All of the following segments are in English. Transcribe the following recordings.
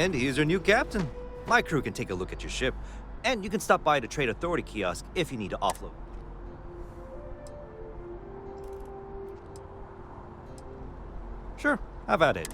And he's your new captain. My crew can take a look at your ship, and you can stop by the Trade Authority kiosk if you need to offload. Sure, have at it.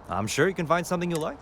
I'm sure you can find something you like.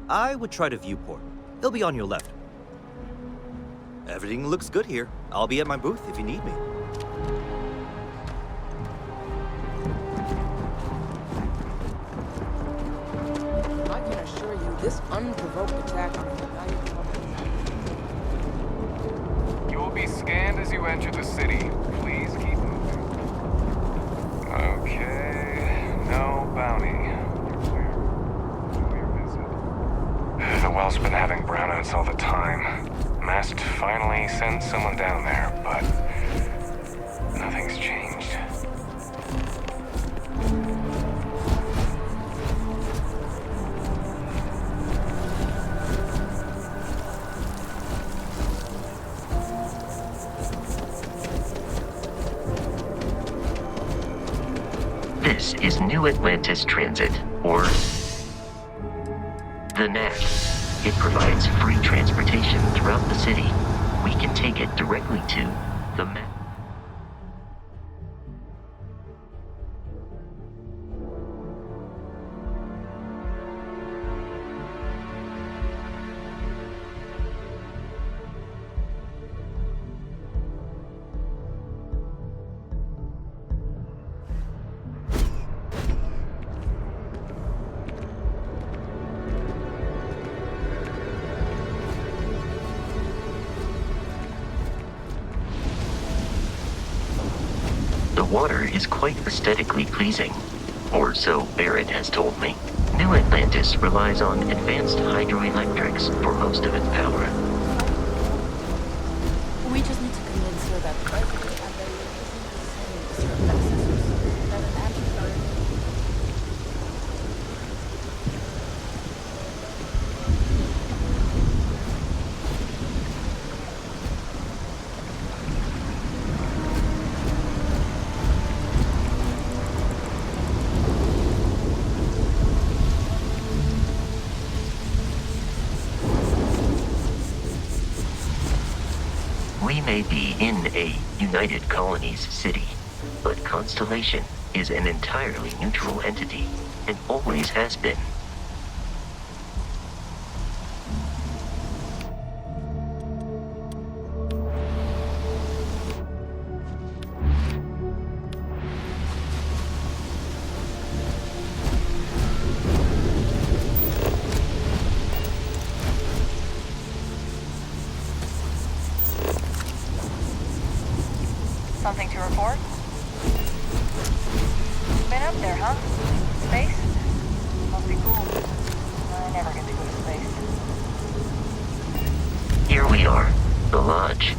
I would try the viewport. It'll be on your left. Everything looks good here. I'll be at my booth if you need me. I can assure you, this unprovoked attack on the valuable weapon. You will be scanned as you enter the city. Please keep moving. Okay, no bounty. Clear visit. The well's been having brownouts all the time. Mast finally sent someone down there, but nothing's changed. New Atlantis Transit, or the NAT. It provides free transportation throughout the city. We can take it directly to the map. The water is quite aesthetically pleasing, or so Barrett has told me. New Atlantis relies on advanced hydroelectrics for most of its power. We just need to convince her that every and they will isn't the same as her predecessors. That an action We may be in a United Colonies city, but Constellation is an entirely neutral entity, and always has been. Something to report? Been up there, huh? Space? Must be cool. I never get to go to space. Here we are, the lodge.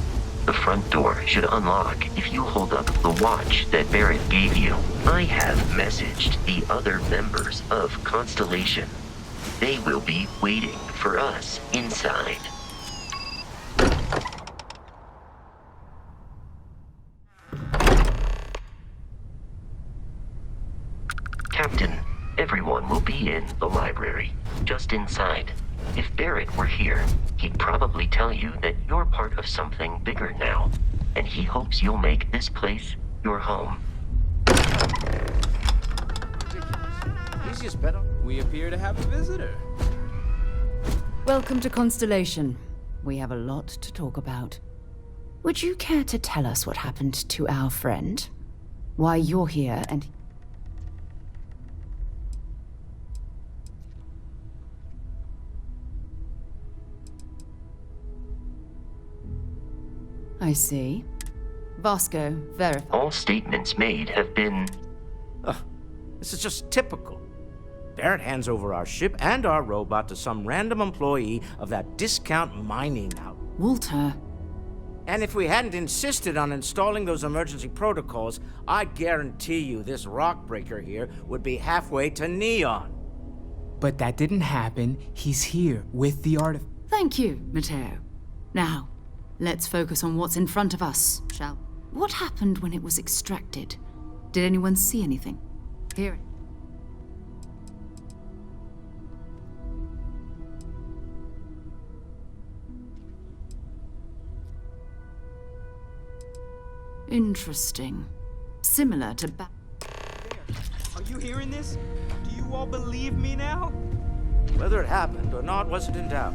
The front door should unlock if you hold up the watch that Barrett gave you. I have messaged the other members of Constellation. They will be waiting for us inside. Captain, everyone will be in the library, just inside. If Barrett were here, he'd probably tell you that you're part of something bigger now, and he hopes you'll make this place your home. He's just better. We appear to have a visitor. Welcome to Constellation. We have a lot to talk about. Would you care to tell us what happened to our friend? Why you're here and... I see. Vasco, verify. All statements made have been... Ugh, this is just typical. Barrett hands over our ship and our robot to some random employee of that discount mining outfit. Walter. And if we hadn't insisted on installing those emergency protocols, I guarantee you this rock breaker here would be halfway to Neon. But that didn't happen. He's here with the artifact. Thank you, Matteo. Now, let's focus on what's in front of us, shall we? What happened when it was extracted? Did anyone see anything? Hear it? Interesting. Similar to Are you hearing this? Do you all believe me now? Whether it happened or not wasn't in doubt.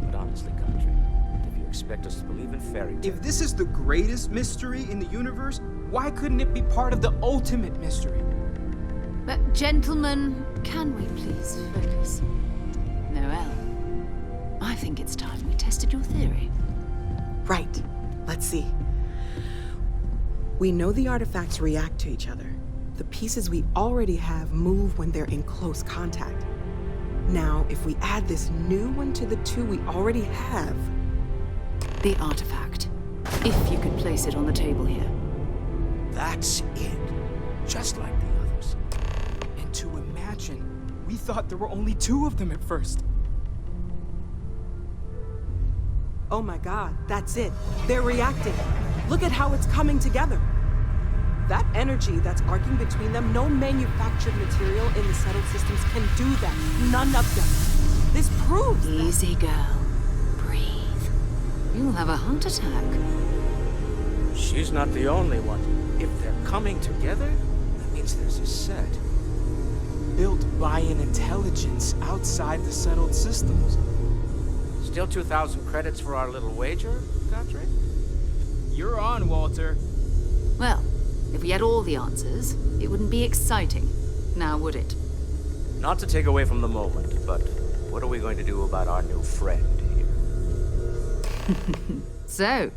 But honestly, country, if you expect us to believe in fairy tales... If this is the greatest mystery in the universe, why couldn't it be part of the ultimate mystery? But gentlemen, can we please focus? Noel, I think it's time we tested your theory. Right. Let's see. We know the artifacts react to each other. The pieces we already have move when they're in close contact. Now, if we add this new one to the two we already have... The artifact. If you could place it on the table here. That's it. Just like the others. And to imagine, we thought there were only two of them at first. Oh my god, that's it. They're reacting. Look at how it's coming together. That energy that's arcing between them, no manufactured material in the settled systems can do that. None of them. This proves that... Easy, girl. Breathe. You'll have a heart attack. She's not the only one. If they're coming together, that means there's a set. Built by an intelligence outside the settled systems. Still 2,000 credits for our little wager, Godric? You're on, Walter. Well, if we had all the answers, it wouldn't be exciting. Now, would it? Not to take away from the moment, but what are we going to do about our new friend here? So,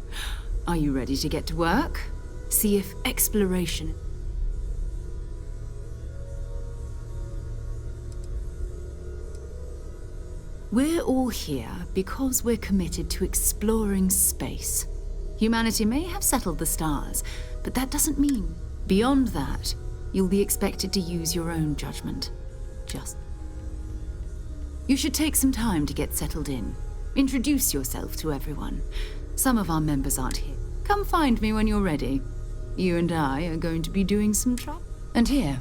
are you ready to get to work? See if exploration... We're all here because we're committed to exploring space. Humanity may have settled the stars, but that doesn't mean, beyond that, you'll be expected to use your own judgment. You should take some time to get settled in. Introduce yourself to everyone. Some of our members aren't here. Come find me when you're ready. You and I are going to be doing some travel. And here,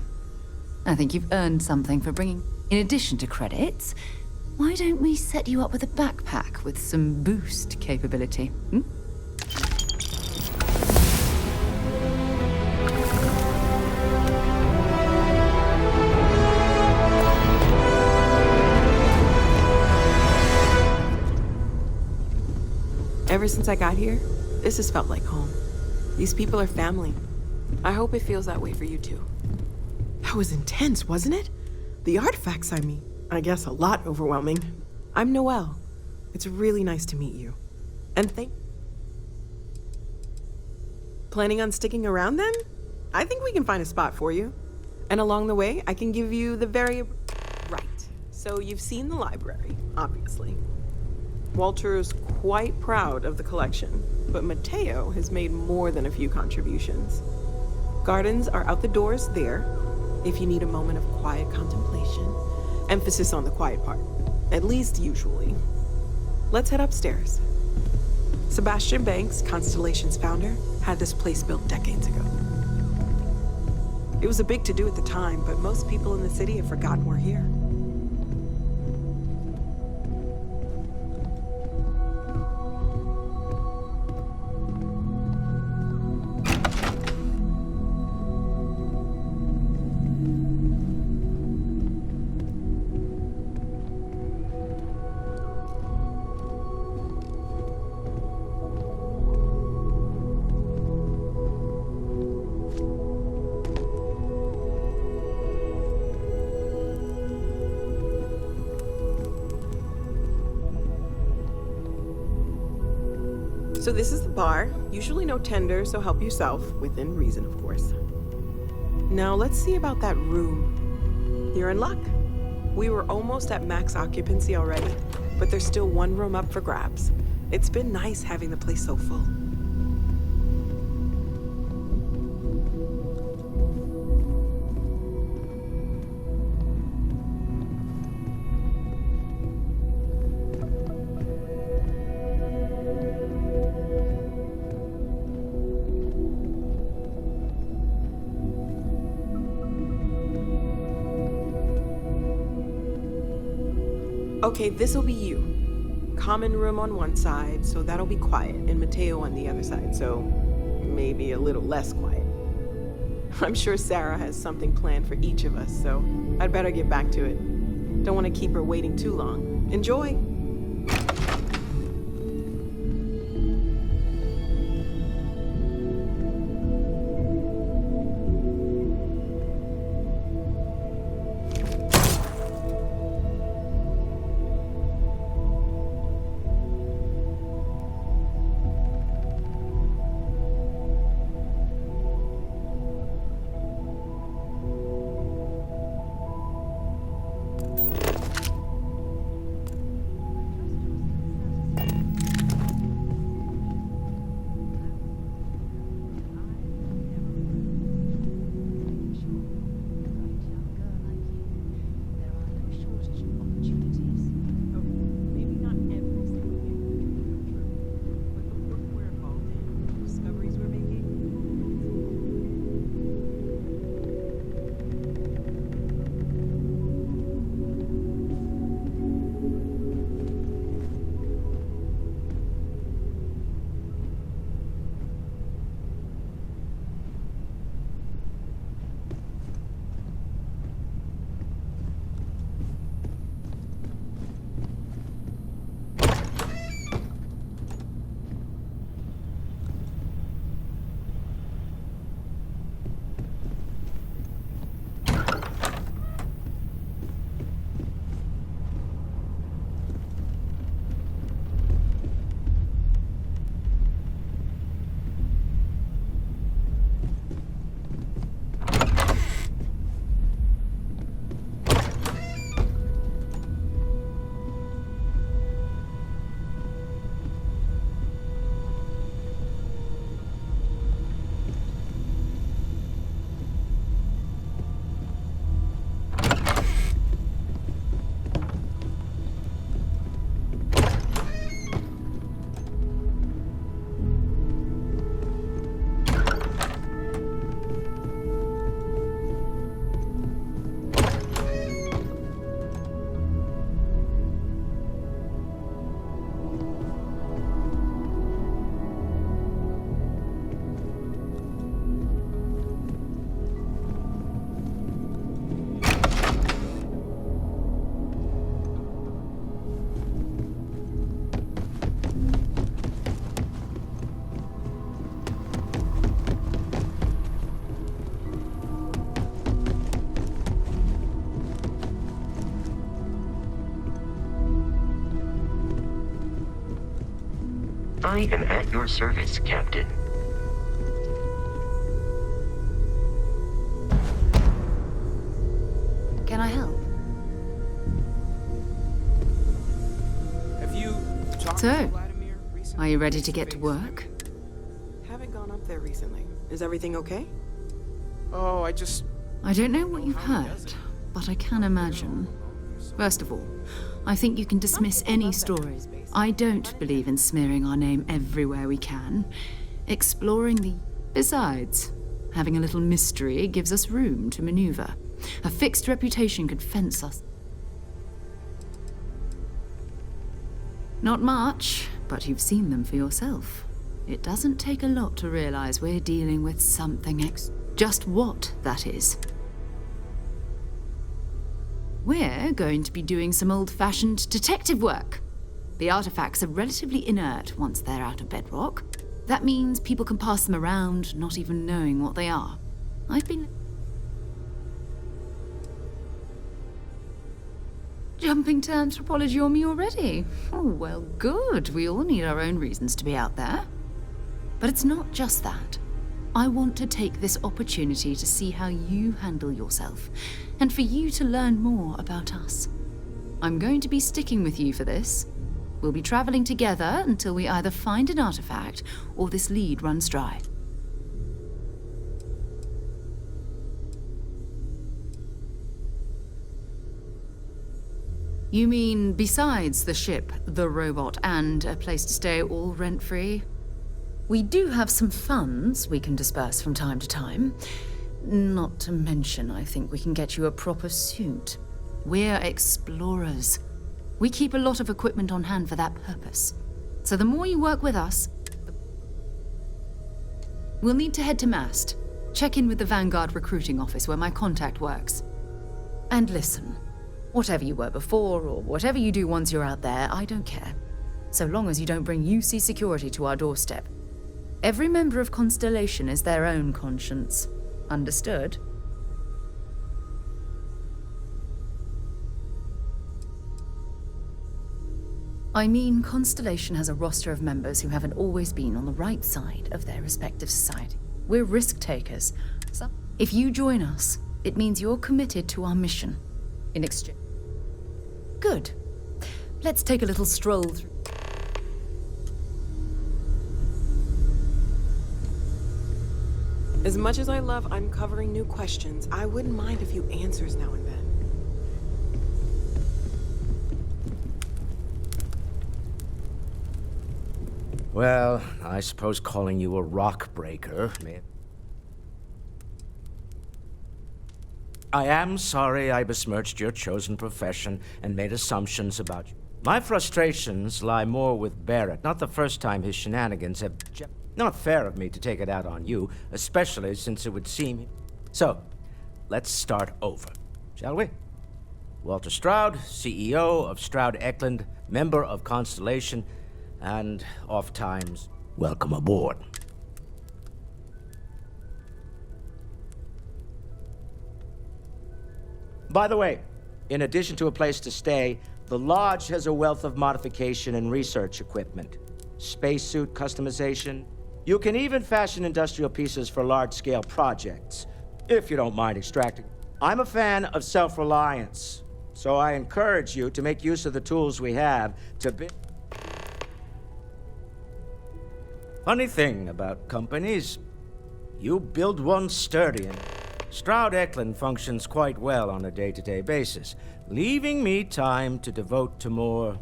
I think you've earned something for bringing... In addition to credits, why don't we set you up with a backpack with some boost capability? Ever since I got here, this has felt like home. These people are family. I hope it feels that way for you too. That was intense, wasn't it? The artifacts, I mean. I guess a lot overwhelming. I'm Noelle. It's really nice to meet you. And planning on sticking around then? I think we can find a spot for you. And along the way, I can give you the very... Right. So you've seen the library, obviously. Walter is quite proud of the collection, but Mateo has made more than a few contributions. Gardens are out the doors there, if you need a moment of quiet contemplation. Emphasis on the quiet part, at least usually. Let's head upstairs. Sebastian Banks, Constellation's founder, had this place built decades ago. It was a big to-do at the time, but most people in the city have forgotten we're here. So this is the bar. Usually no tender, so help yourself, within reason, of course. Now let's see about that room. You're in luck. We were almost at max occupancy already, but there's still one room up for grabs. It's been nice having the place so full. Okay, this'll be you. Common room on one side, so that'll be quiet, and Mateo on the other side, so maybe a little less quiet. I'm sure Sarah has something planned for each of us, so I'd better get back to it. Don't want to keep her waiting too long. Enjoy! I am at your service, Captain. Can I help? Have you talked So, to Vladimir recently? Are you ready to get to work? Haven't gone up there recently. Is everything okay? Oh, I don't know what you've heard, but I can imagine. First of all, I think you can dismiss any stories. I don't believe in smearing our name everywhere we can. Exploring the... Besides, having a little mystery gives us room to maneuver. A fixed reputation could fence us. Not much, but you've seen them for yourself. It doesn't take a lot to realize we're dealing with something just what that is. We're going to be doing some old-fashioned detective work. The artifacts are relatively inert once they're out of bedrock. That means people can pass them around, not even knowing what they are. I've been... Jumping to anthropology on me already? Oh, well, good. We all need our own reasons to be out there. But it's not just that. I want to take this opportunity to see how you handle yourself, and for you to learn more about us. I'm going to be sticking with you for this. We'll be traveling together until we either find an artifact or this lead runs dry. You mean besides the ship, the robot, and a place to stay all rent-free? We do have some funds we can disperse from time to time. Not to mention, I think we can get you a proper suit. We're explorers. We keep a lot of equipment on hand for that purpose. So the more you work with us... We'll need to head to Mast. Check in with the Vanguard recruiting office where my contact works. And listen, whatever you were before, or whatever you do once you're out there, I don't care. So long as you don't bring UC security to our doorstep. Every member of Constellation is their own conscience. Understood? I mean, Constellation has a roster of members who haven't always been on the right side of their respective society. We're risk takers. So, if you join us, it means you're committed to our mission. In exchange. Good. Let's take a little stroll through. As much as I love uncovering new questions, I wouldn't mind a few answers now and then. Well, I suppose calling you a rock breaker may... I am sorry I besmirched your chosen profession and made assumptions about you. My frustrations lie more with Barrett, not the first time his shenanigans have... Not fair of me to take it out on you, especially since it would seem... So, let's start over, shall we? Walter Stroud, CEO of Stroud Eklund, member of Constellation, and oft-times, welcome aboard. By the way, in addition to a place to stay, the Lodge has a wealth of modification and research equipment. Spacesuit customization. You can even fashion industrial pieces for large-scale projects, if you don't mind extracting. I'm a fan of self-reliance, so I encourage you to make use of the tools we have to build. Funny thing about companies, you build one sturdy, and Stroud Eklund functions quite well on a day-to-day basis, leaving me time to devote to more.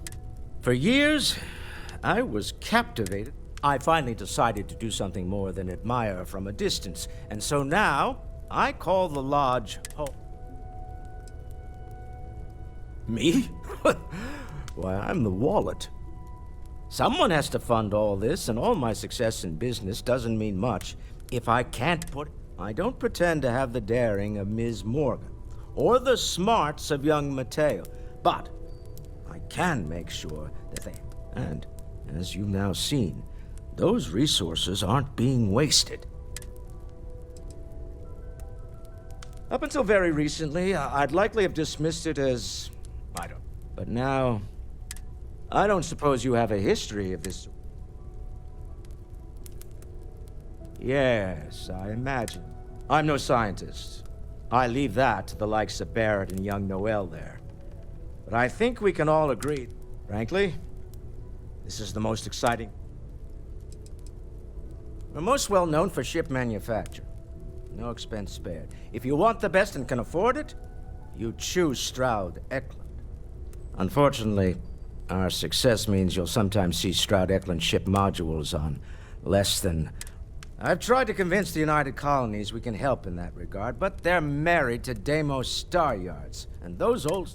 For years, I was captivated. I finally decided to do something more than admire from a distance, and so now I call the Lodge home. Me? Why, I'm the wallet. Someone has to fund all this, and all my success in business doesn't mean much if I can't put... I don't pretend to have the daring of Ms. Morgan, or the smarts of young Mateo, but I can make sure that they... And, as you've now seen, those resources aren't being wasted. Up until very recently, I'd likely have dismissed it as... But now, I don't suppose you have a history of this... Yes, I imagine. I'm no scientist. I leave that to the likes of Barrett and young Noel there. But I think we can all agree, frankly, this is the most exciting. We're most well known for ship manufacture. No expense spared. If you want the best and can afford it, you choose Stroud Eklund. Unfortunately, our success means you'll sometimes see Stroud Eklund ship modules on less than... I've tried to convince the United Colonies we can help in that regard, but they're married to Deimos Star Yards, and those old...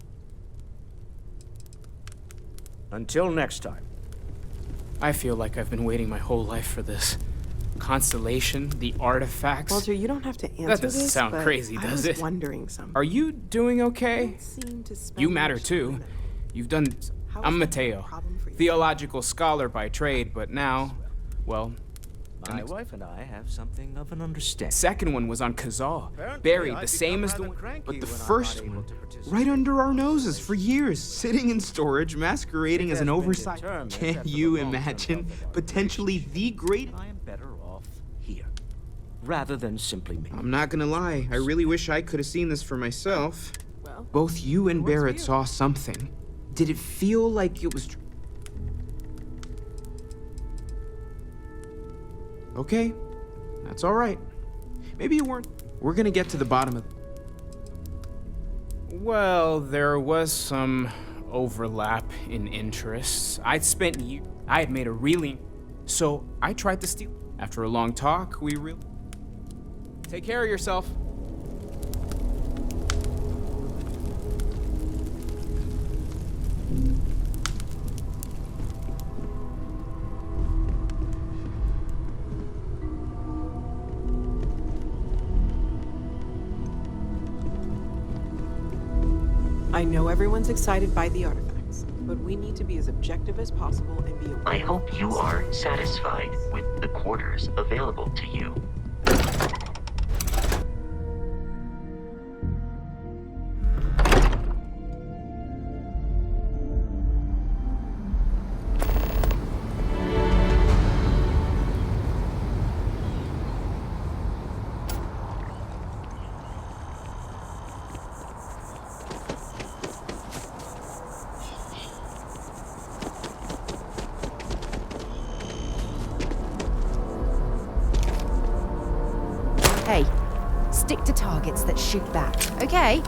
Until next time. I feel like I've been waiting my whole life for this. Constellation, the artifacts. Walter, you don't have to answer That doesn't this, sound but crazy, I does was it? wondering something. Are you doing okay? don't seem to spend You matter much too. time at all. You've done... How I'm is that Mateo, a problem for you? theological scholar by trade, but now, well, My wife and I have something of an understanding. second one was on Kazal, Apparently, buried I've the same become as the rather one... cranky But the when I'm first not able one, to participate right in under our conversation. noses for years, sitting in storage, masquerading It as an has been oversight. determined Can that for you the long-term imagine health of our potentially the great... I am better off here, rather than simply me. I'm not gonna lie, I really wish I could have seen this for myself. Well, Both you and what's Barrett weird? saw something. Did it feel like it was... Okay, that's all right. Maybe you weren't. We're gonna get to the bottom of... Well, there was some overlap in interests. I had made a really... So I tried to steal. After a long talk, we really... Take care of yourself. I know everyone's excited by the artifacts, but we need to be as objective as possible and be aware. I hope you are satisfied with the quarters available to you. Hey, stick to targets that shoot back, okay?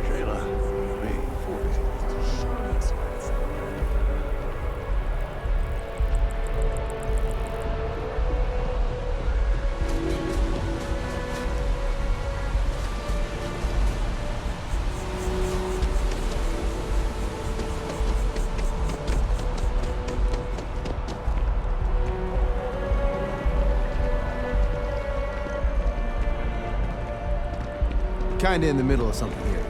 Shayla, May 4th. Kinda in the middle of something here.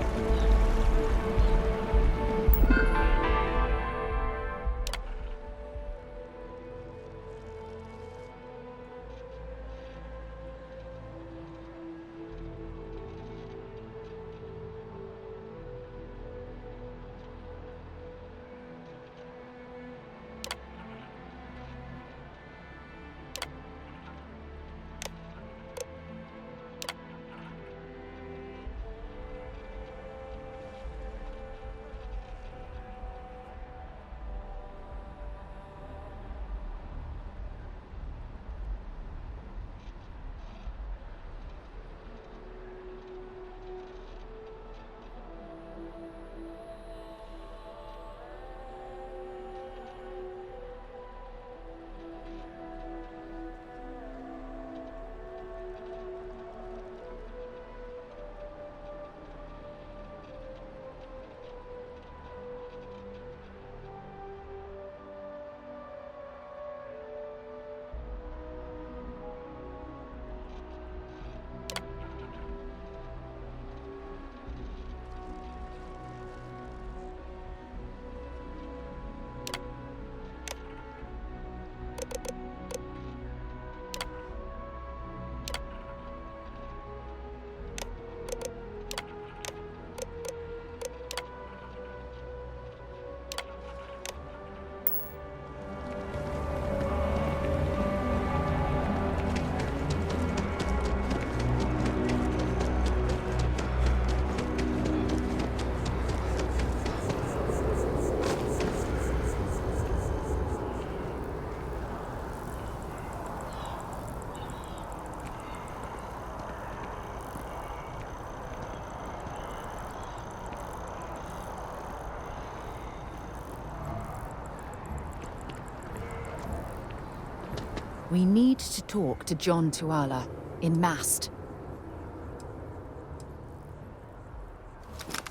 We need to talk to John Tuala in Mast.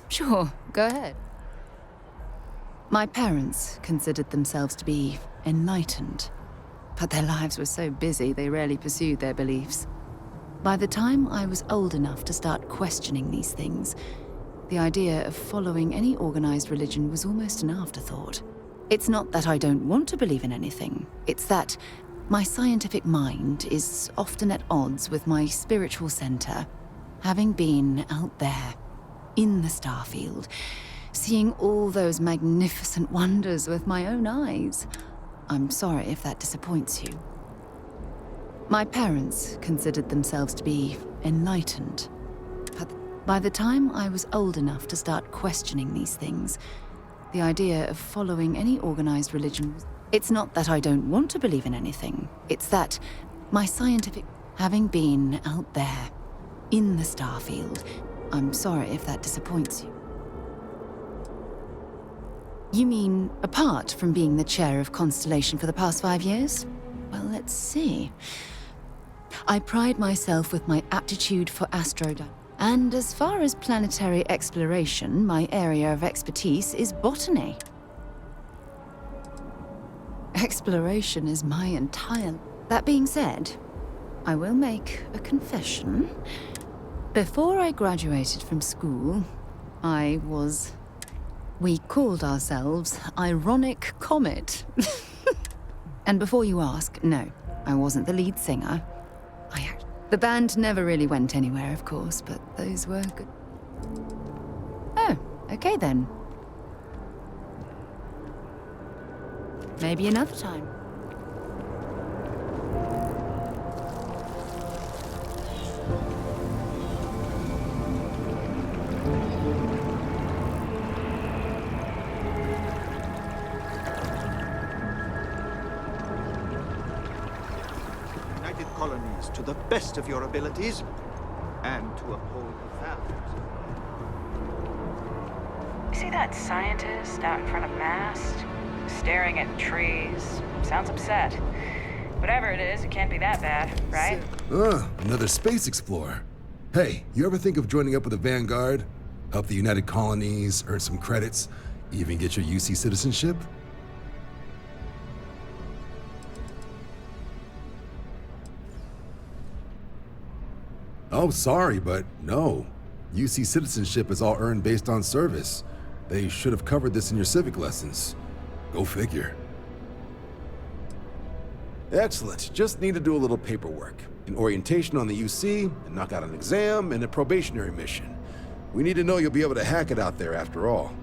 Sure, go ahead. My parents considered themselves to be enlightened, but their lives were so busy they rarely pursued their beliefs. By the time I was old enough to start questioning these things, the idea of following any organized religion was almost an afterthought. It's not that I don't want to believe in anything, it's that my scientific mind is often at odds with my spiritual center, having been out there, in the Starfield, seeing all those magnificent wonders with my own eyes. I'm sorry if that disappoints you. My parents considered themselves to be enlightened, but by the time I was old enough to start questioning these things, the idea of following any organized religion was... It's not that I don't want to believe in anything, it's that my scientific... Having been out there, in the Starfield, I'm sorry if that disappoints you. You mean, apart from being the chair of Constellation for the past 5 years? Well, let's see. I pride myself with my aptitude for astrodynamics. And as far as planetary exploration, my area of expertise is botany. Exploration is my entire... That being said, I will make a confession. Before I graduated from school, I was... We called ourselves Ironic Comet. And before you ask, no, I wasn't the lead singer. The band never really went anywhere, of course, but those were good. Oh, okay then. Maybe another time. Colonies to the best of your abilities, and to uphold the values. See that scientist out in front of Mast? Staring at trees. Sounds upset. Whatever it is, it can't be that bad, right? Another space explorer. Hey, you ever think of joining up with the Vanguard? Help the United Colonies, earn some credits, even get your UC citizenship? Oh, sorry, but no. UC citizenship is all earned based on service. They should have covered this in your civic lessons. Go figure. Excellent. Just need to do a little paperwork. An orientation on the UC, and knock out an exam, and a probationary mission. We need to know you'll be able to hack it out there after all.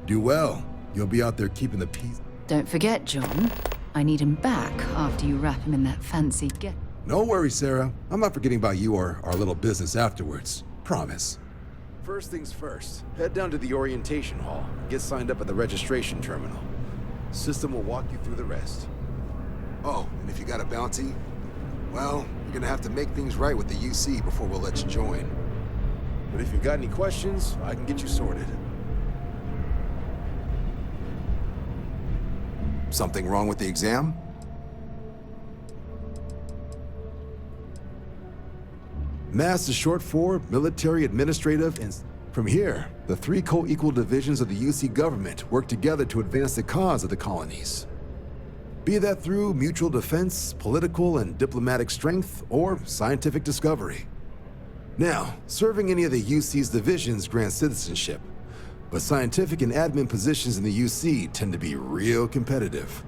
Do well. You'll be out there keeping the peace. Don't forget, John. I need him back after you wrap him in that fancy get. No worries, Sarah. I'm not forgetting about you or our little business afterwards. Promise. First things first, head down to the orientation hall and get signed up at the registration terminal. System will walk you through the rest. Oh, and if you got a bounty, well, you're gonna have to make things right with the UC before we'll let you join. But if you've got any questions, I can get you sorted. Something wrong with the exam? MAST is short for Military Administrative and... From here, the 3 co-equal divisions of the UC government work together to advance the cause of the colonies. Be that through mutual defense, political and diplomatic strength, or scientific discovery. Now, serving any of the UC's divisions grants citizenship, but scientific and admin positions in the UC tend to be real competitive.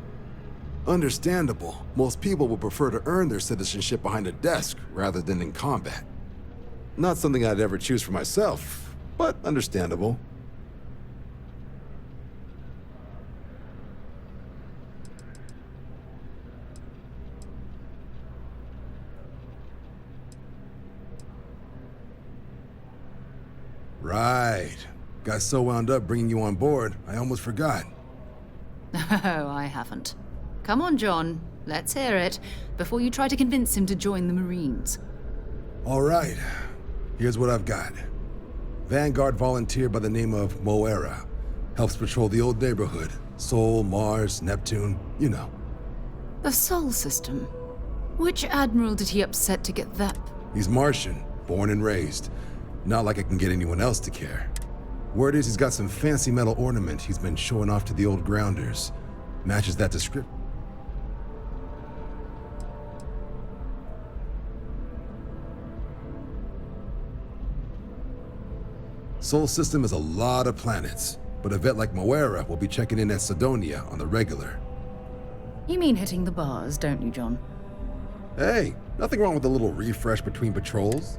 Understandable, most people would prefer to earn their citizenship behind a desk rather than in combat. Not something I'd ever choose for myself, but understandable. Right. Got so wound up bringing you on board, I almost forgot. Oh, I haven't. Come on, John. Let's hear it, before you try to convince him to join the Marines. All right. Here's what I've got. Vanguard volunteer by the name of Moera. Helps patrol the old neighborhood. Sol, Mars, Neptune, you know. The Sol system. Which admiral did he upset to get that? He's Martian, born and raised. Not like I can get anyone else to care. Word is he's got some fancy metal ornament he's been showing off to the old grounders. Matches that description. Sol system is a lot of planets, but a vet like Moera will be checking in at Sidonia on the regular. You mean hitting the bars, don't you, John? Hey, nothing wrong with a little refresh between patrols.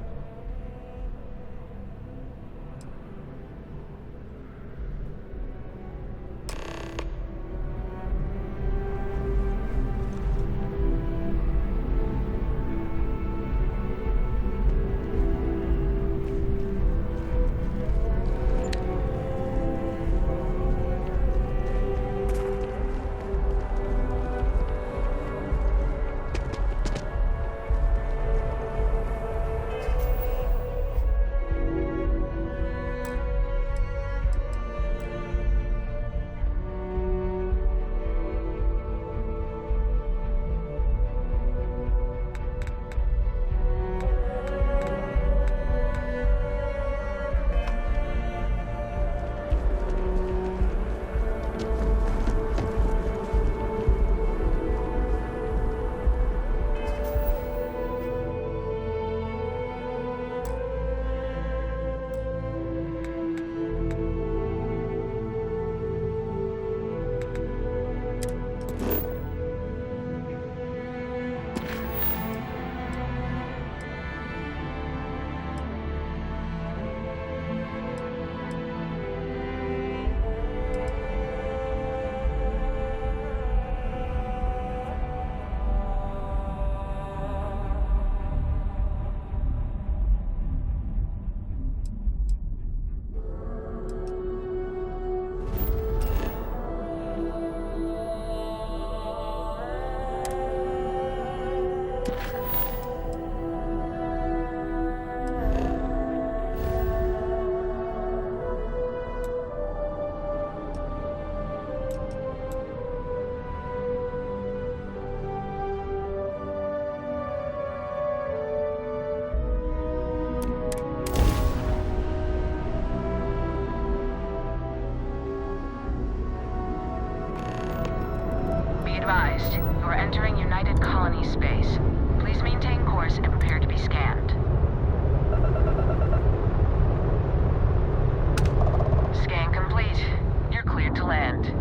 Advised, you are entering United Colony space. Please maintain course and prepare to be scanned. Scan complete. You're cleared to land.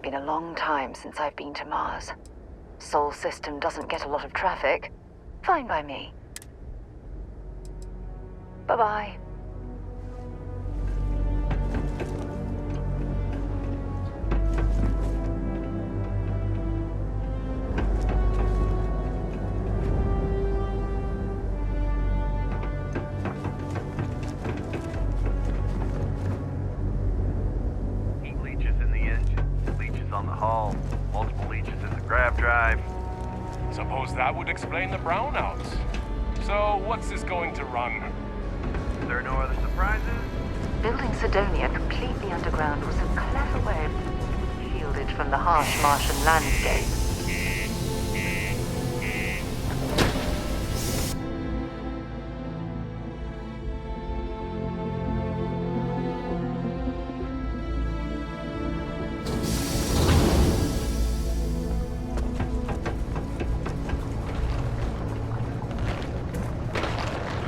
Been a long time since I've been to Mars. Sol system doesn't get a lot of traffic. Fine by me. Bye-bye. Heat leeches in the engine, leeches on the hull, multiple leeches in the grav drive. Suppose that would explain the brownouts. So, what's this going to run? There are no other surprises? Building Sidonia completely underground was a clever way of shielded from the harsh Martian landscape.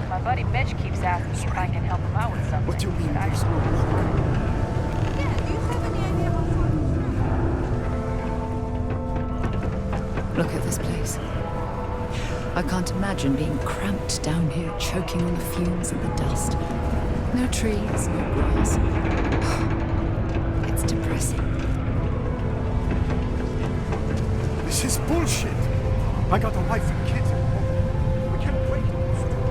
My buddy Mitch keeps asking me if I can help him out with something. What do you mean but I- there's no water? Yeah, do you have any idea about Look at this place. I can't imagine being cramped down here, choking on the fumes and the dust. No trees, no grass. It's depressing. This is bullshit. I got a wife and kids at home. We can't wait.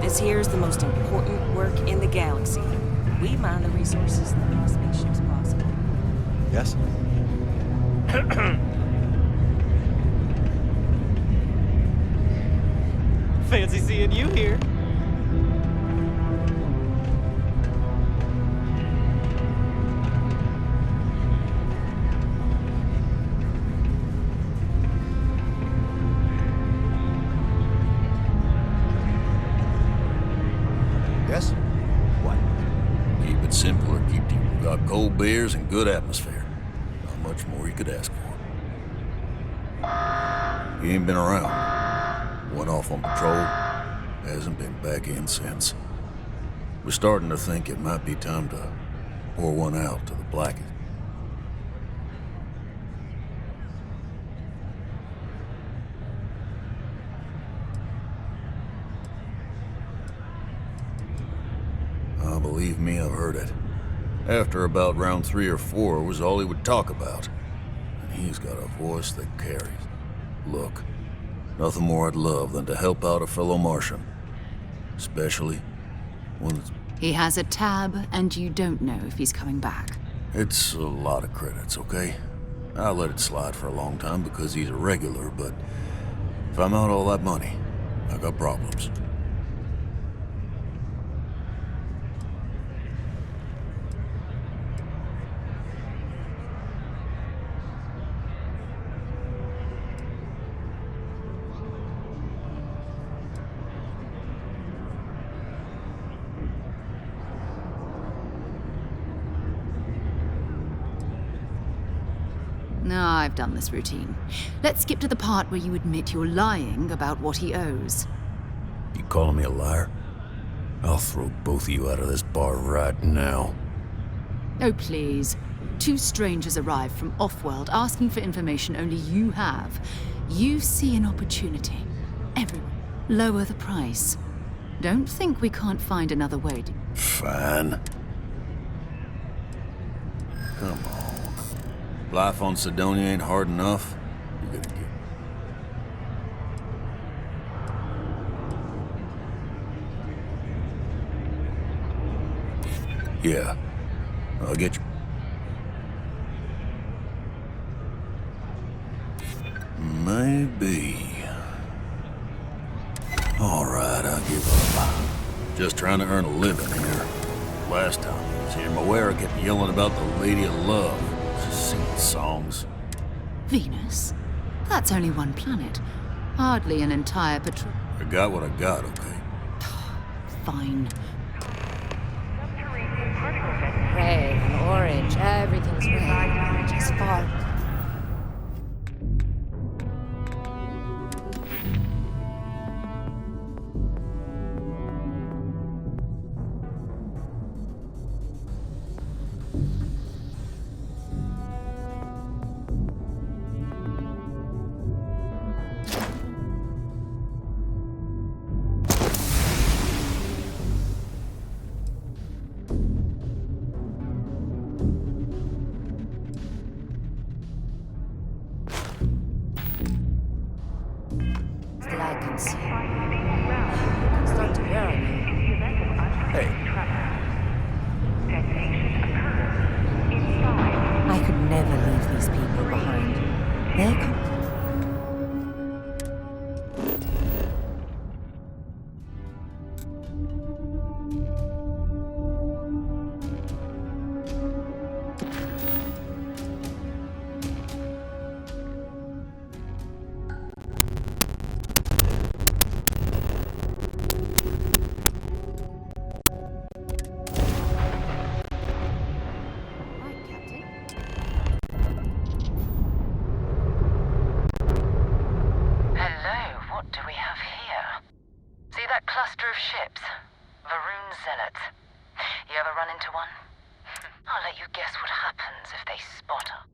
This here is the most important work in the galaxy. We mine the resources that make spaceships possible. Yes? Fancy seeing you here. Yes? What? Keep it simple or keep it. Got cold beers and good atmosphere. Not much more you could ask for. He ain't been around. Went off on patrol. Hasn't been back in since. We're starting to think it might be time to pour one out to the blackest. Believe me, I've heard it. After about round 3 or 4 was all he would talk about. And he's got a voice that carries. Look, nothing more I'd love than to help out a fellow Martian. Especially one that's... He has a tab, and you don't know if he's coming back. It's a lot of credits, okay? I let it slide for a long time because he's a regular, but if I'm out all that money, I got problems. No, I've done this routine. Let's skip to the part where you admit you're lying about what he owes. You calling me a liar? I'll throw both of you out of this bar right now. Oh, please. 2 strangers arrive from off-world asking for information only you have. You see an opportunity. Everyone, lower the price. Don't think we can't find another way to... Fine. Come on. Life on Sidonia ain't hard enough. You're gonna get... Yeah. I'll get you. Maybe. Alright, I'll give up. Just trying to earn a living here. Last time I was here, Moira kept yelling about the Lady of Love. Just singing songs. Venus? That's only one planet. Hardly an entire patrol. I got what I got, okay? Fine. red and orange? Everything's red, orange is far. cluster of ships. Varun Zealots. You ever run into one? I'll let you guess what happens if they spot her.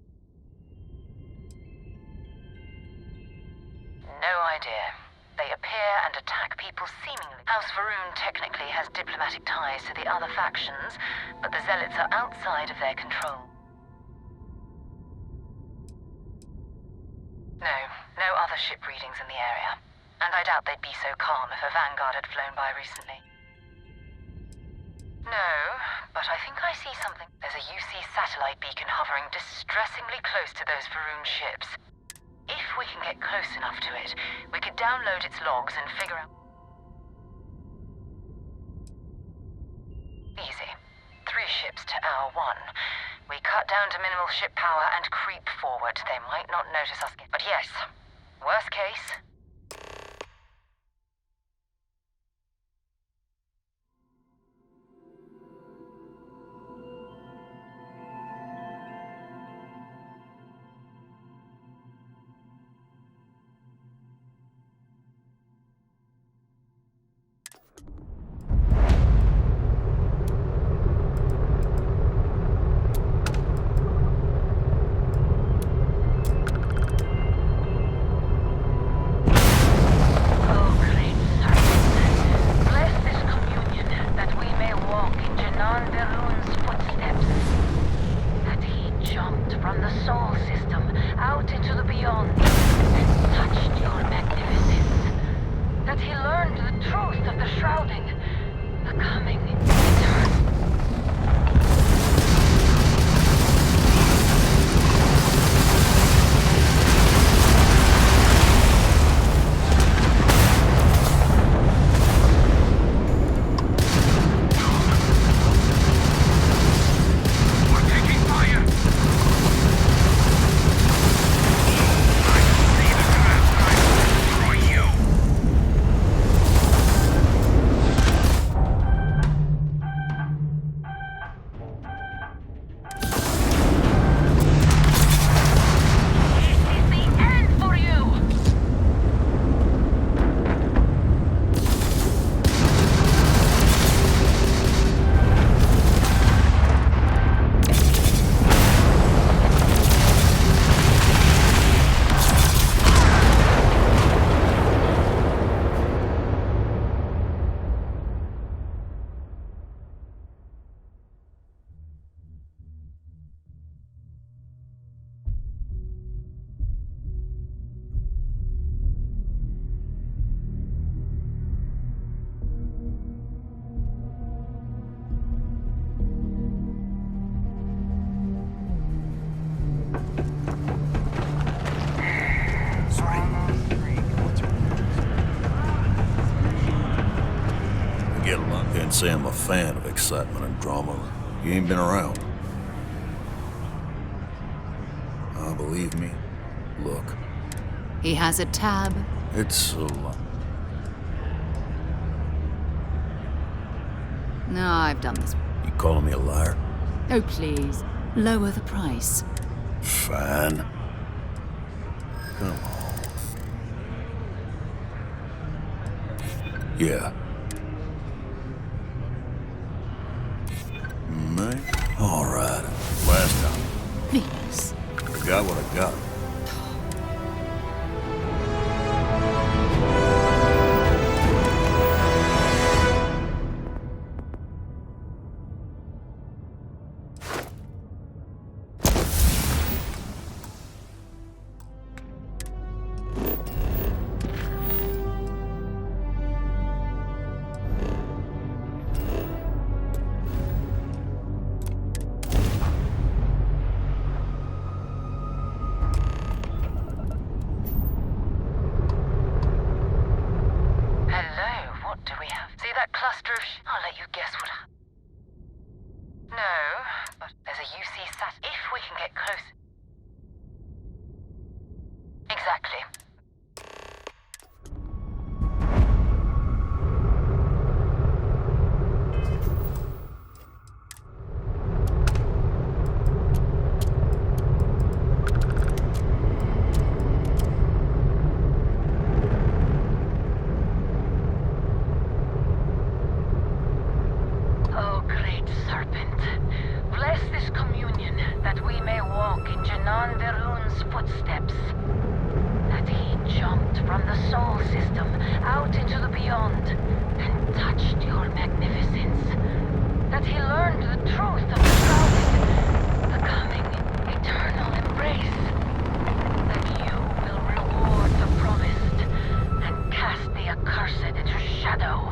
No idea. They appear and attack people seemingly. House Varun technically has diplomatic ties to the other factions, but the Zealots are outside of their control. No other ship readings in the area. And I doubt they'd be so calm if a Vanguard had flown by recently. No, but I think I see something. There's a UC satellite beacon hovering distressingly close to those Varun ships. If we can get close enough to it, we could download its logs and figure out... Easy. 3 ships to our 1. We cut down to minimal ship power and creep forward. They might not notice us. But yes, worst case... Say I'm a fan of excitement and drama. You ain't been around. Believe me, look. He has a tab. It's a lot. No, I've done this. You calling me a liar? Oh, please. Lower the price. Fine. Come on. Yeah. All right. Last time. Please. I got what I got. Non-Veroon's footsteps. That he jumped from the Sol system out into the beyond and touched your magnificence. That he learned the truth of the shrouded, the coming eternal embrace. That you will reward the promised and cast the accursed into shadow.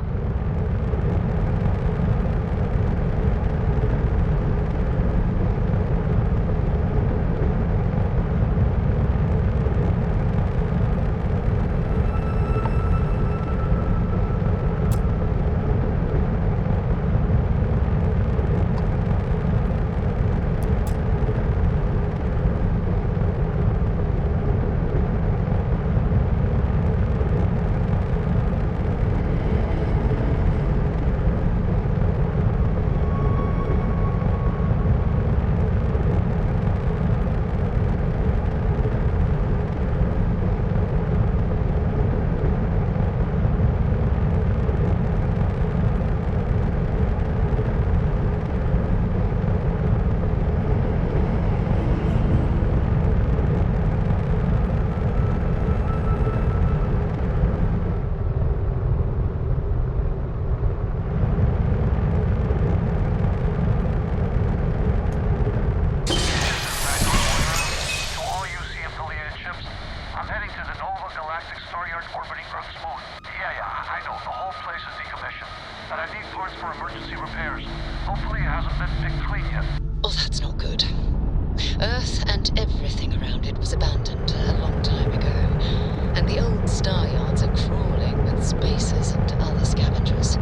Oh, that's not good. Earth and everything around it was abandoned a long time ago, and the old star yards are crawling with spacers and other scavengers.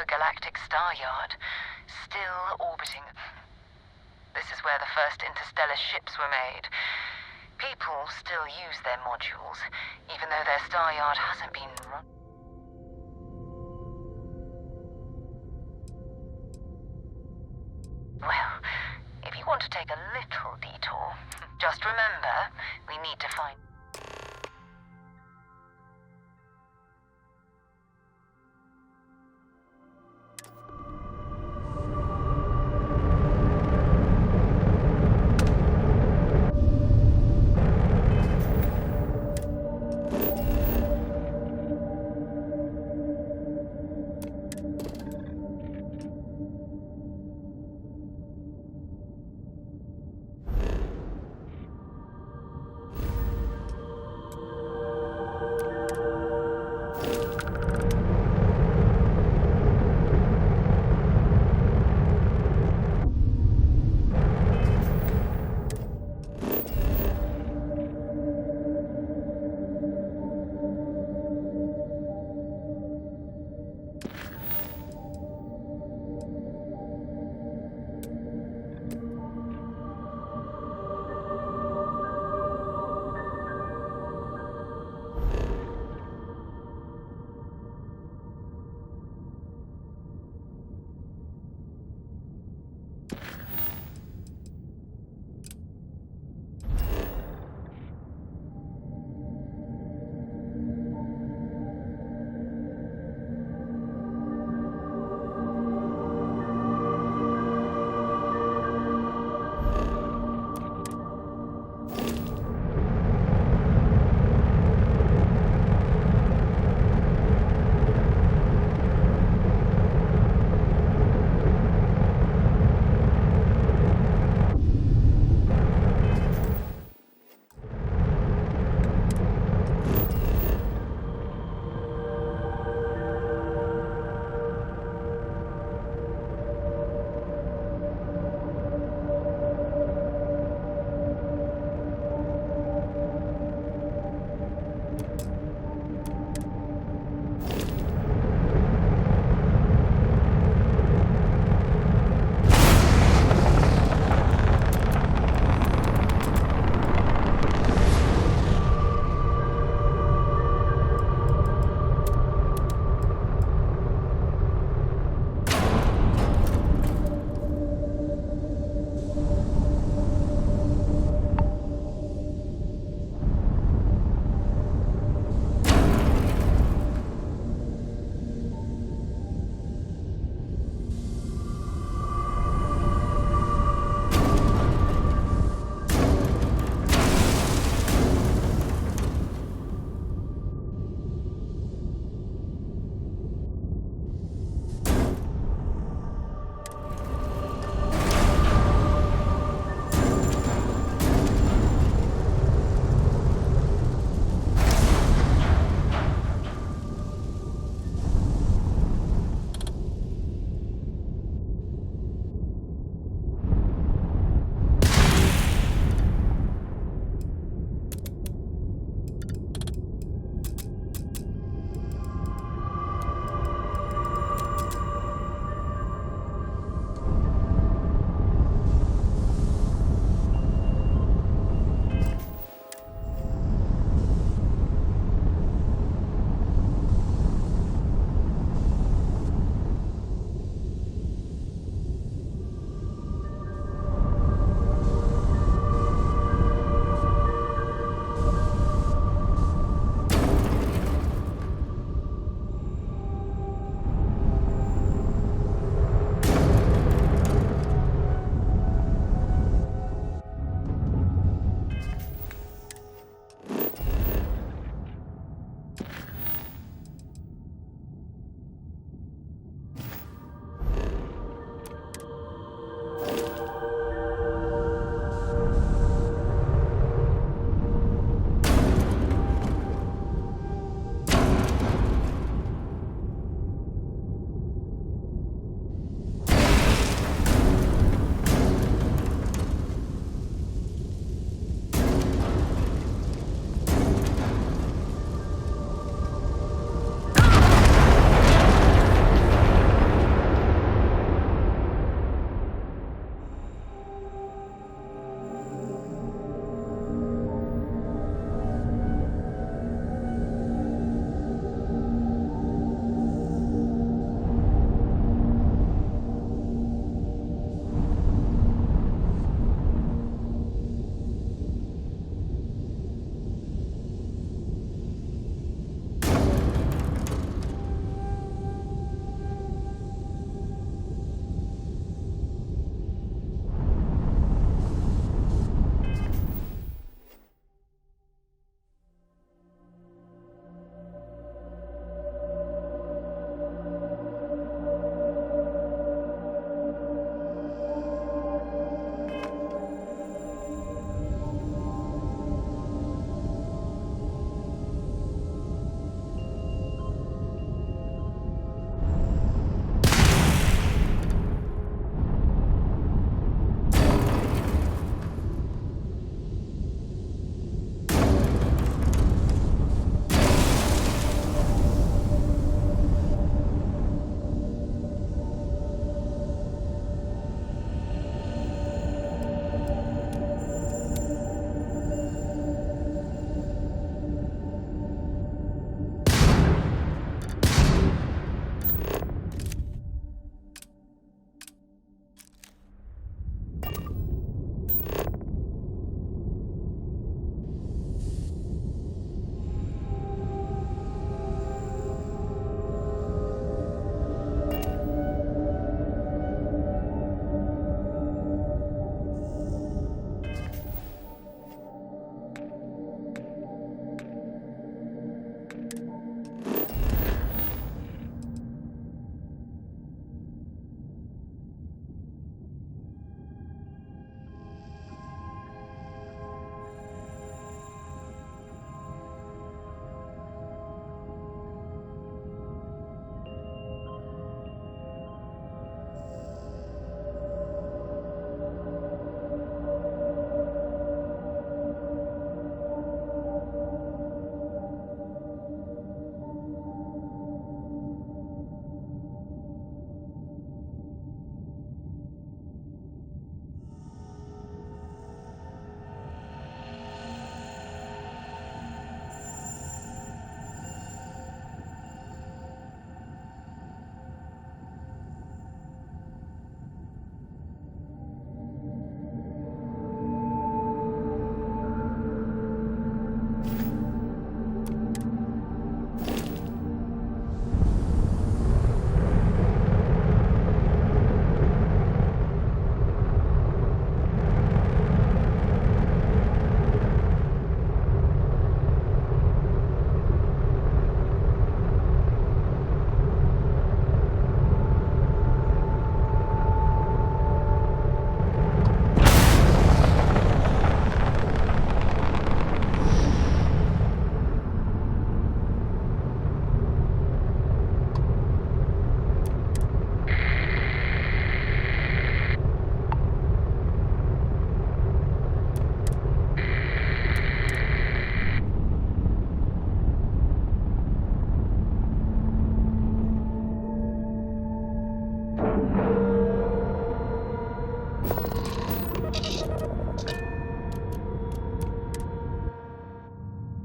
Galactic Star Yard, still orbiting. This is where the first interstellar ships were made. People still use their modules, even though their star yard hasn't been run. Well, if you want to take a little detour, just remember, we need to find...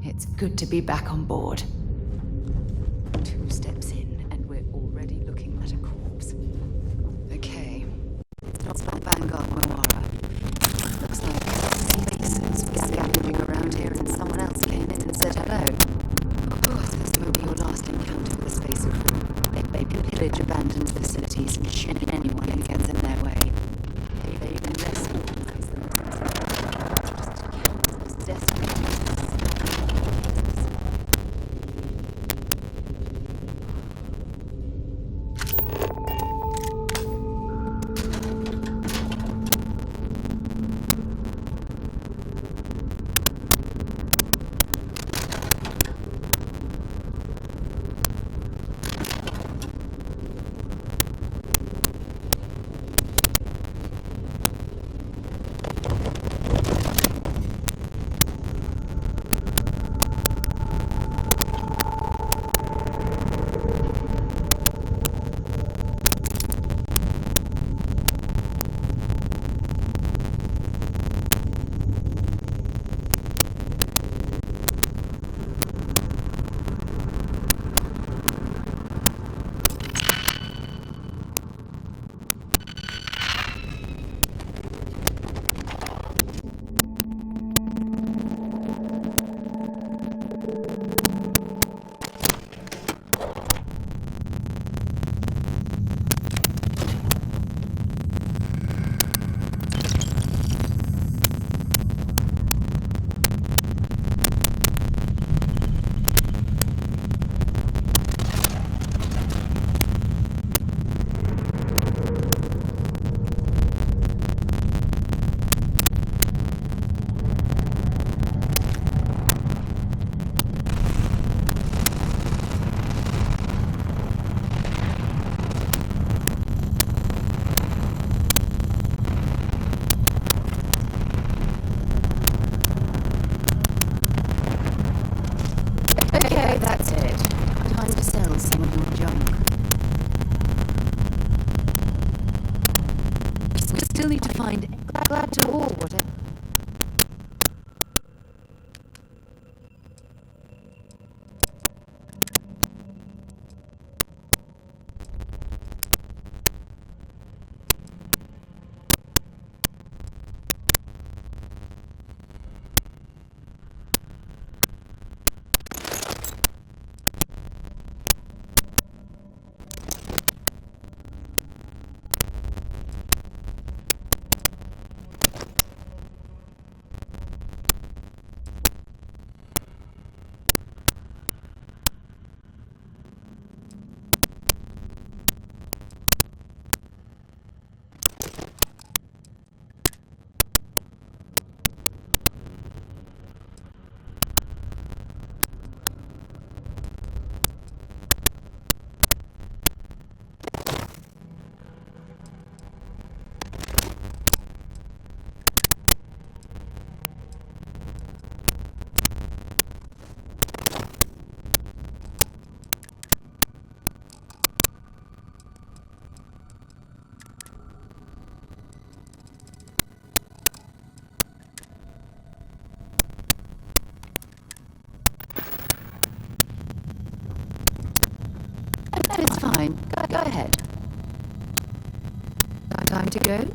It's good to be back on board. 2 steps in, and we're already looking at a corpse. Okay. It's not like Vanguard Moara. Looks like faces scavenging around here and someone else came in and said hello. This won't be your last encounter with a spacer crew. They pillage abandoned facilities and shoot anyone who gets in their way. They even less organized than just desperate. Okay, that's it. Time to sell some of your junk. We still need to find glad to or whatever. No, it's fine. Go ahead. Time to go?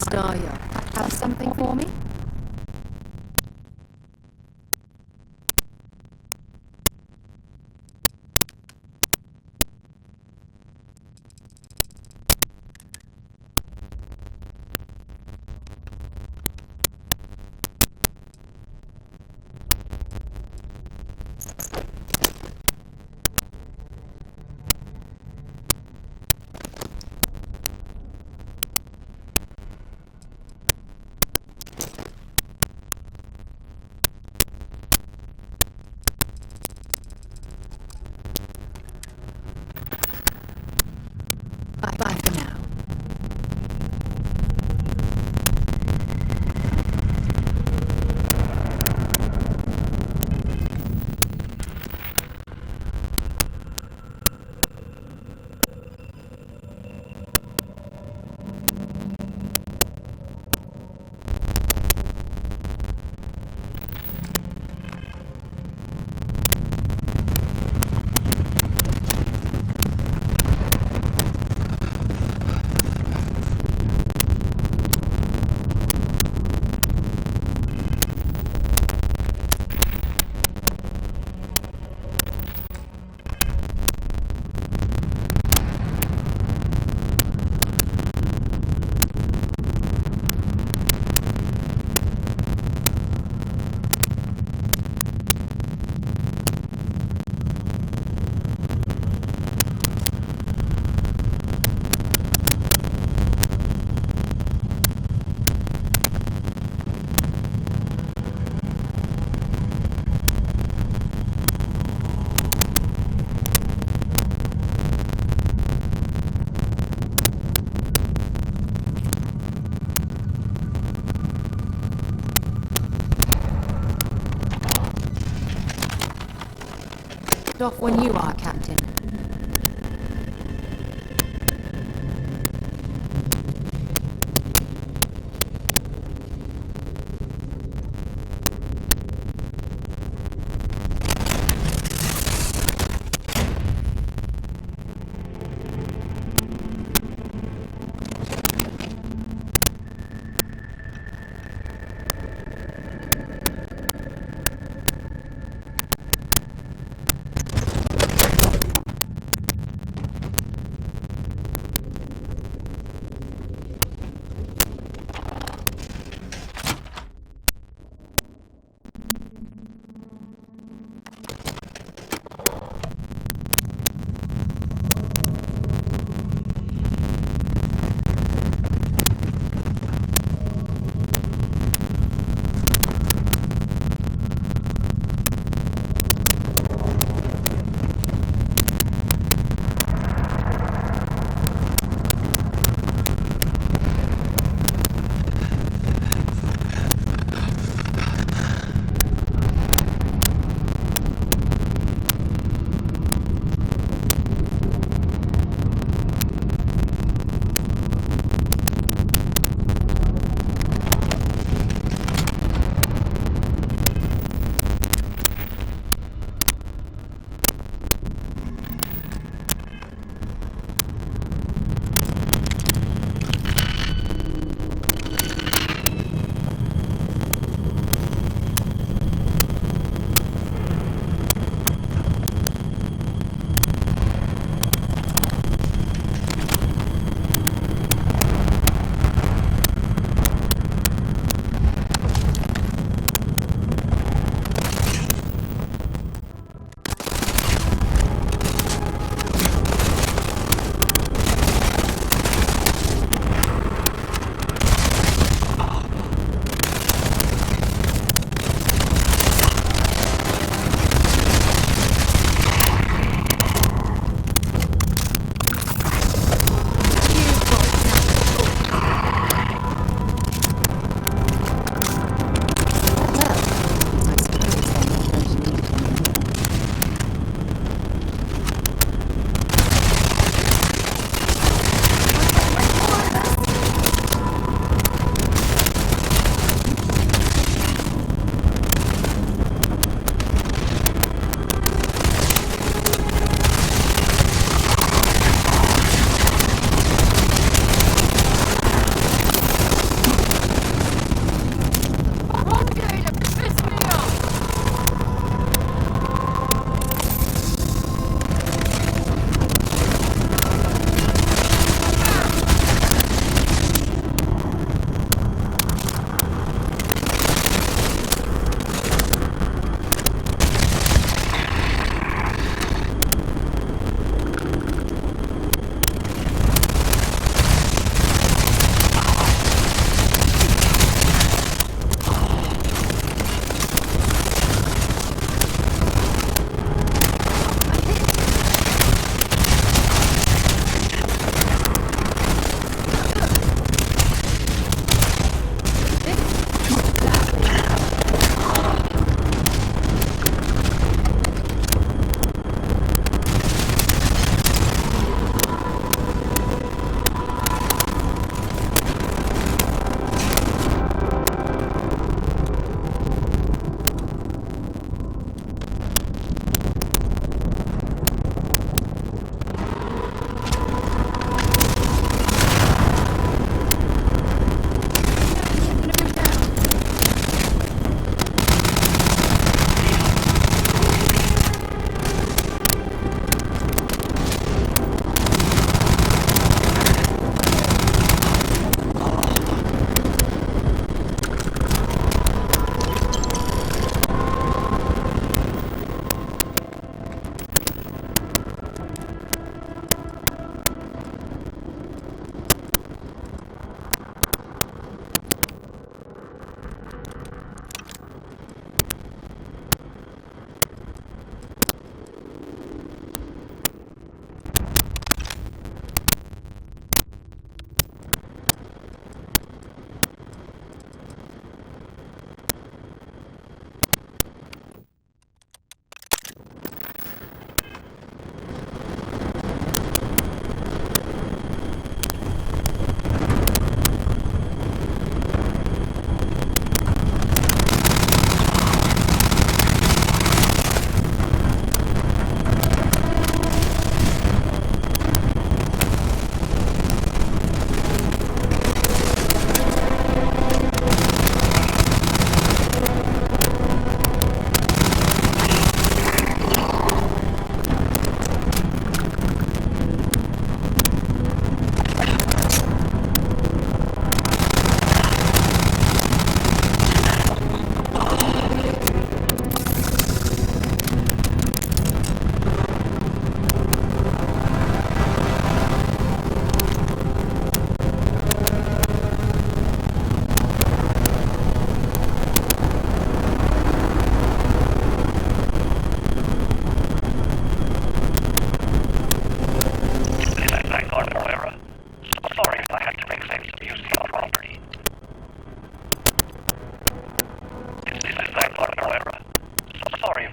Staryard have something for me? Bye for now. Off when you are, Captain.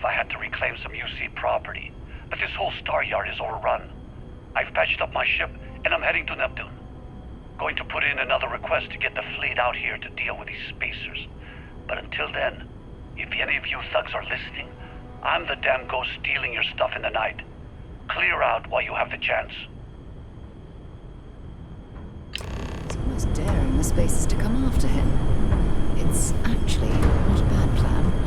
I had to reclaim some UC property, but this whole star yard is overrun. I've patched up my ship, and I'm heading to Neptune. Going to put in another request to get the fleet out here to deal with these spacers. But until then, if any of you thugs are listening, I'm the damn ghost stealing your stuff in the night. Clear out while you have the chance. It's almost daring the spacers to come after him. It's actually not a bad plan.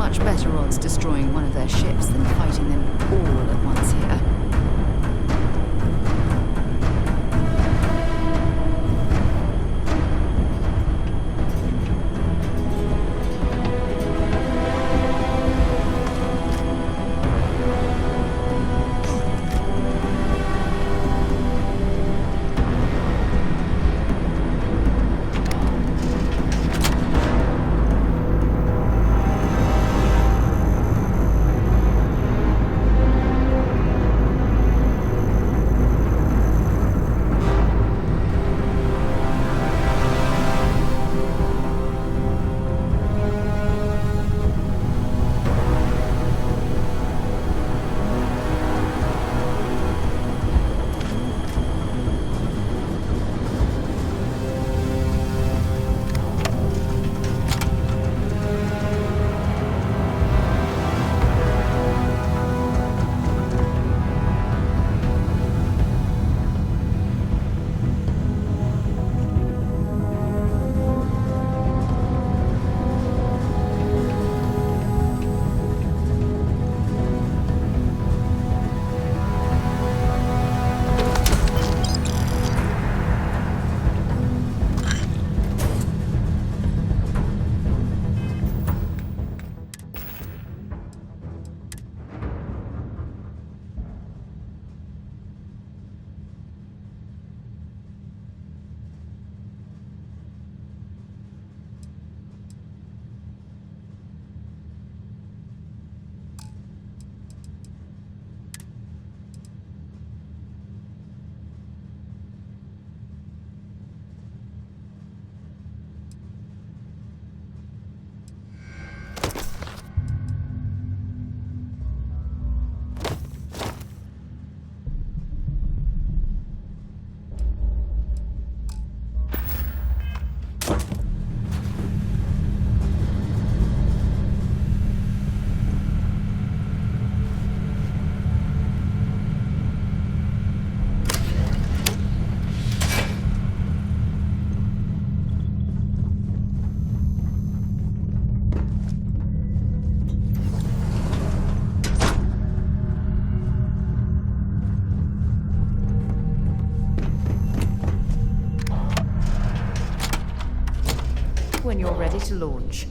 Much better odds destroying one of their ships than fighting them all at once here. When you're ready to launch.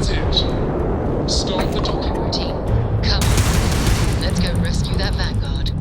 That's it. Start the docking routine. Come on. Let's go rescue that Vanguard.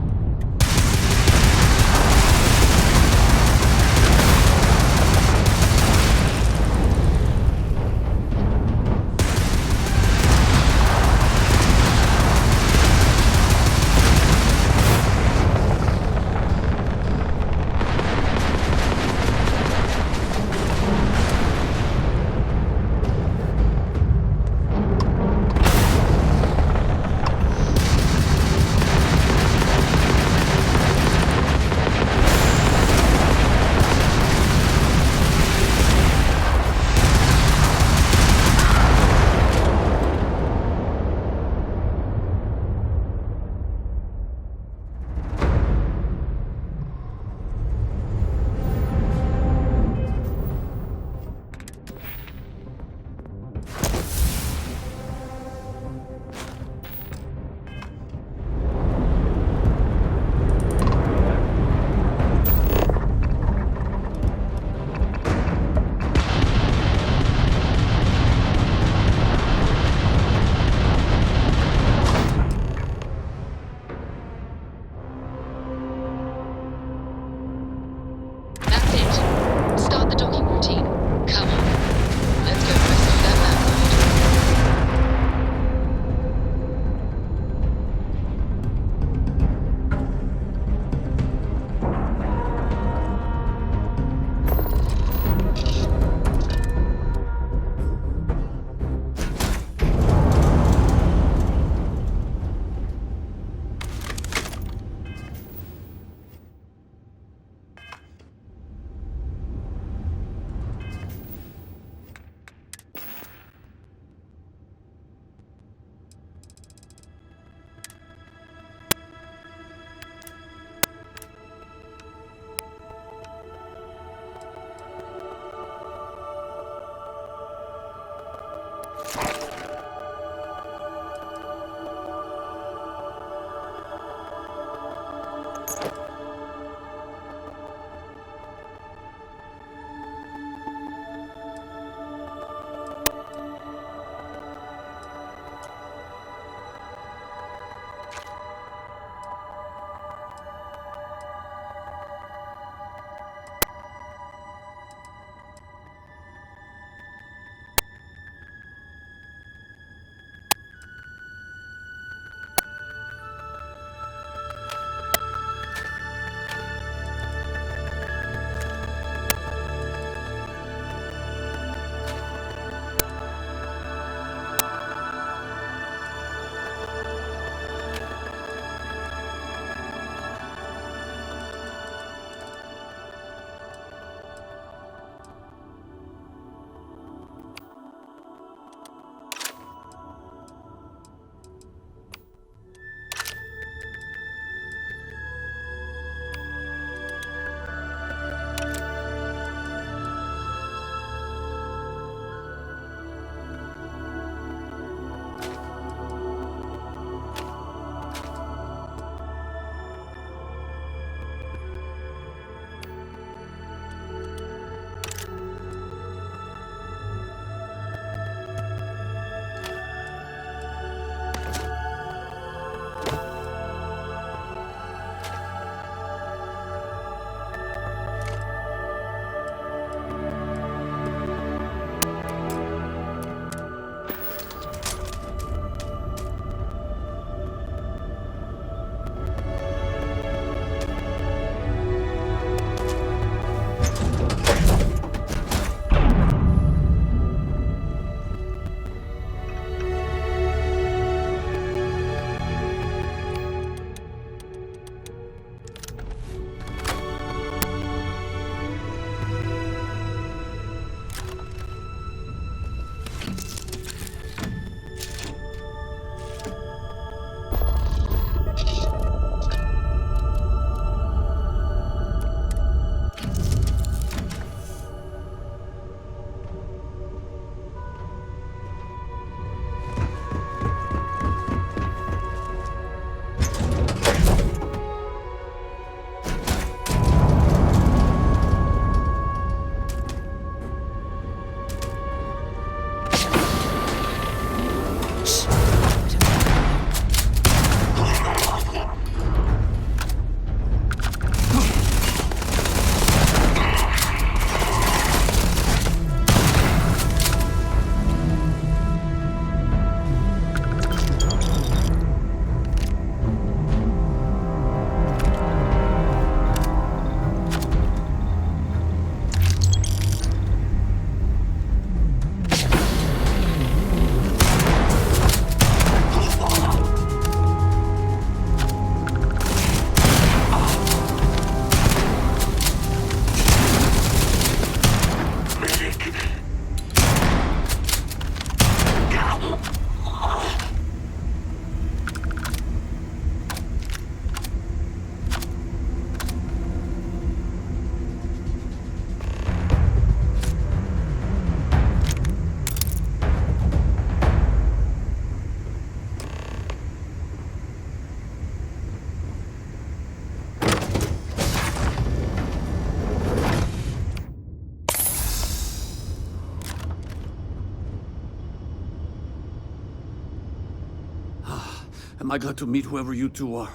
Am I glad to meet whoever you two are.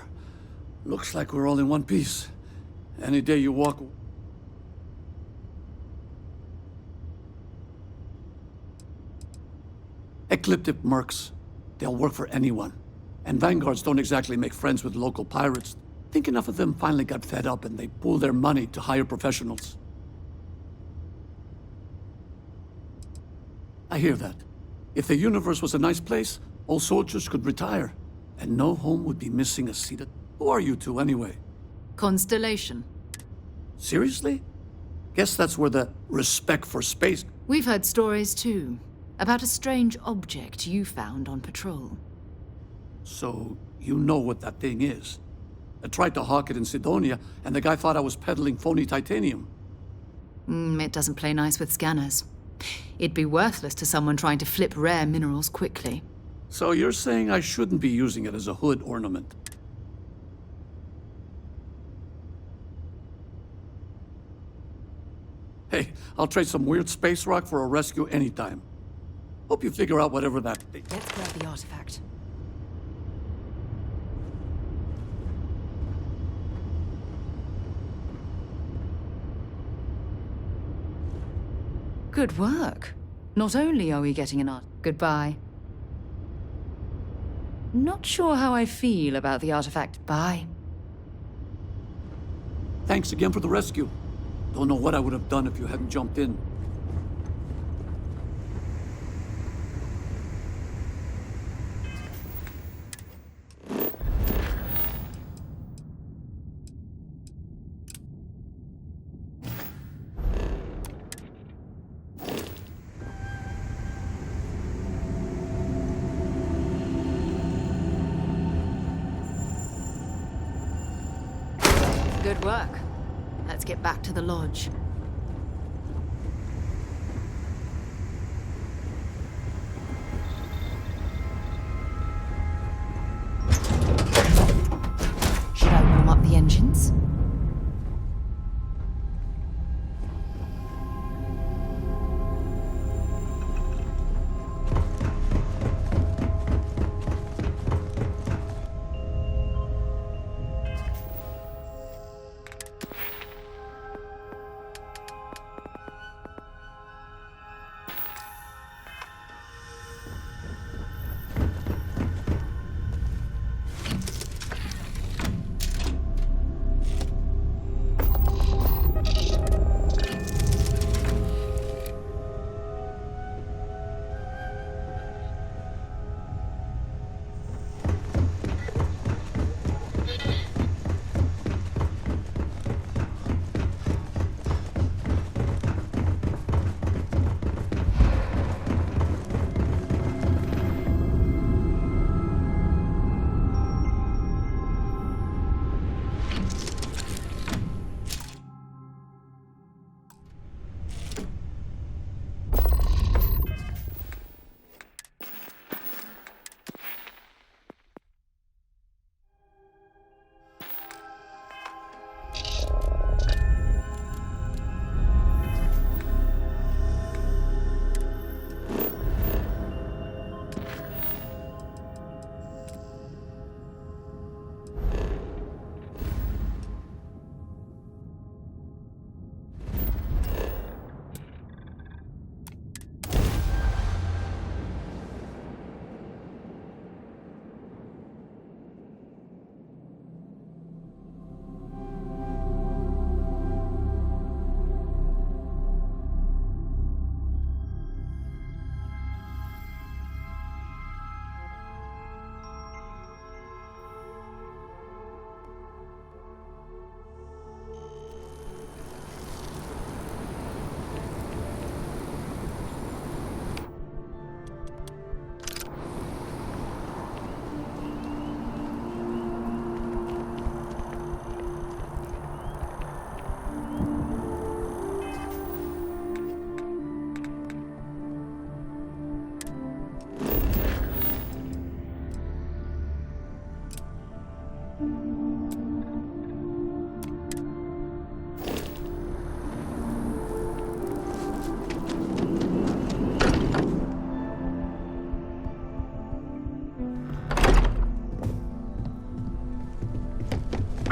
Looks like we're all in one piece. Any day you walk... Ecliptic mercs. They'll work for anyone. And vanguards don't exactly make friends with local pirates. Think enough of them finally got fed up and they pooled their money to hire professionals. I hear that. If the universe was a nice place, all soldiers could retire, and no home would be missing a seat at... Who are you two, anyway? Constellation. Seriously? Guess that's where the respect for space... We've heard stories, too, about a strange object you found on patrol. So, you know what that thing is? I tried to hawk it in Sidonia, and the guy thought I was peddling phony titanium. It doesn't play nice with scanners. It'd be worthless to someone trying to flip rare minerals quickly. So you're saying I shouldn't be using it as a hood ornament? Hey, I'll trade some weird space rock for a rescue anytime. Hope you figure out whatever that... Let's grab the artifact. Good work. Not only are we getting an art... Goodbye. Not sure how I feel about the artifact. Bye. Thanks again for the rescue. Don't know what I would have done if you hadn't jumped in. Good work. Let's get back to the lodge. Should I warm up the engines?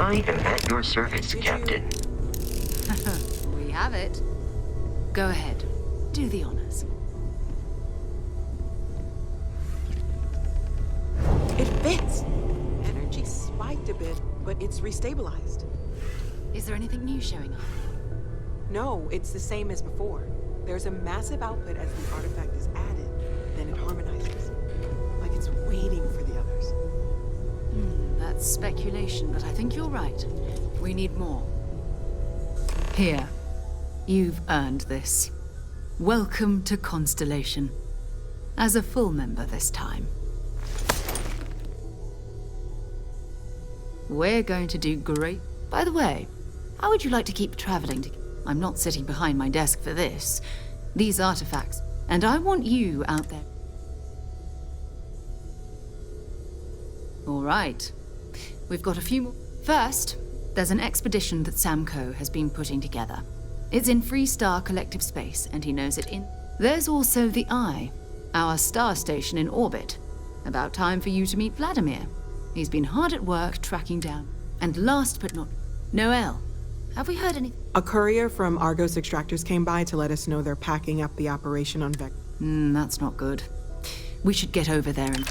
I am at your service, Captain. We have it. Go ahead. Do the honors. It fits. Energy spiked a bit, but it's restabilized. Is there anything new showing up? No, it's the same as before. There's a massive output as the artifact is added, then it harmonizes. Like it's waiting for the others. That's speculation, but I think you're right. We need more. Here. You've earned this. Welcome to Constellation. As a full member this time. We're going to do great. By the way, how would you like to keep traveling together? I'm not sitting behind my desk for this. These artifacts. And I want you out there. All right. We've got a few more. First, there's an expedition that Samco has been putting together. It's in Freestar Collective Space, and he knows it in. There's also the Eye, our star station in orbit. About time for you to meet Vladimir. He's been hard at work tracking down. And last but not... Noel, have we heard anything? A courier from Argos Extractors came by to let us know they're packing up the operation on Vec. That's not good. We should get over there and...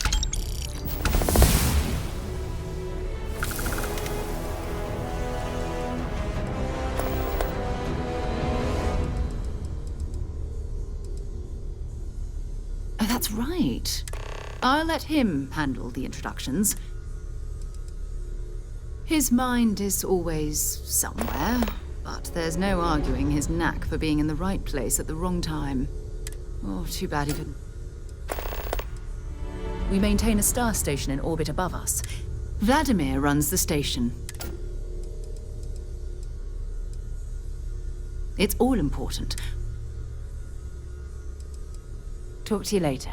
Oh, that's right. I'll let him handle the introductions. His mind is always somewhere, but there's no arguing his knack for being in the right place at the wrong time. Oh, too bad he couldn't. We maintain a star station in orbit above us. Vladimir runs the station. It's all important. Talk to you later.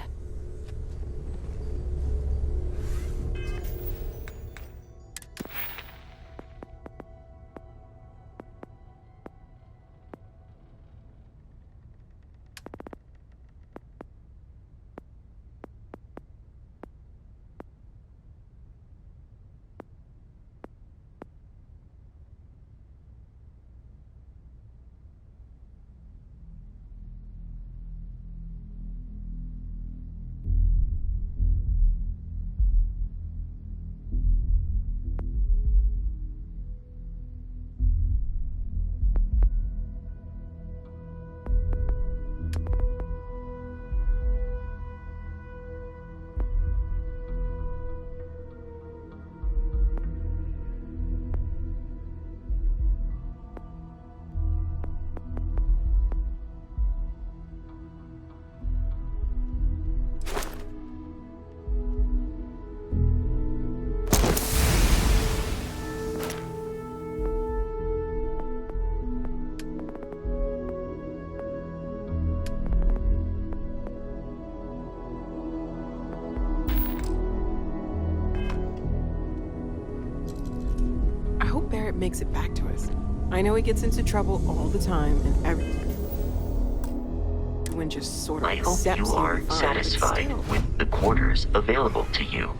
Makes it back to us. I know he gets into trouble all the time, and everyone just sort of I hope accepts you are him fine, but satisfied still. with the quarters available to you.